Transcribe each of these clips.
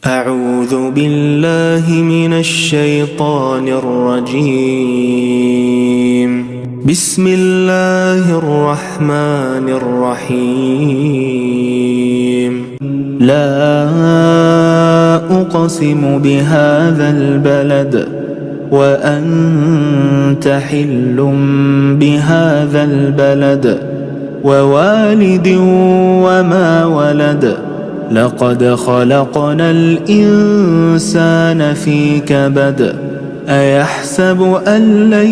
أعوذ بالله من الشيطان الرجيم. بسم الله الرحمن الرحيم. لا أقسم بهذا البلد وأنت حل بهذا البلد ووالد وما ولد. لقد خلقنا الإنسان في كبد. أيحسب أن لن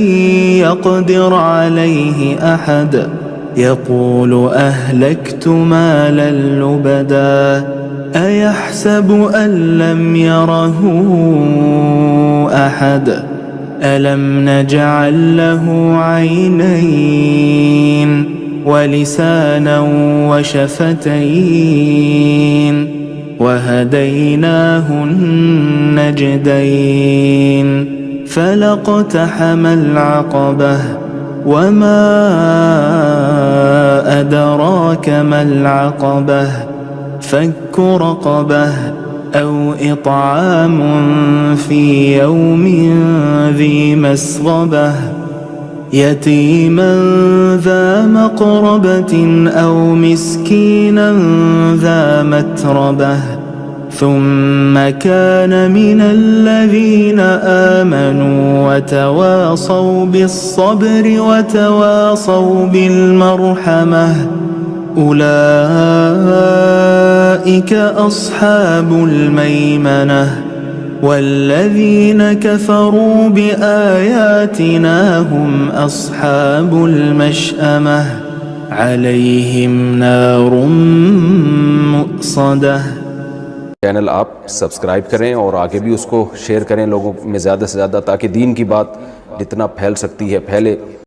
يقدر عليه أحد. يقول أهلكت مالا لبدا. أيحسب أن لم يره أحد. ألم نجعل له عينين ولسانا وشفتين وهديناه النجدين. فلاقتحم العقبة وما أدراك ما العقبة. فك رقبة أو إطعام في يوم ذي مسغبة. يتيما ذا مقربة أو مسكينا ذا متربة. ثم كان من الذين آمنوا وتواصوا بالصبر وتواصوا بالمرحمة. أولئك أصحاب الميمنة. والذين كفروا بآياتنا هم أصحاب المشأمة. عليهم نار مؤصدة। चैनल आप सब्सक्राइब करें और आगे भी उसको शेयर करें लोगों में ज़्यादा से ज़्यादा, ताकि दीन की बात जितना फैल सकती है फैले।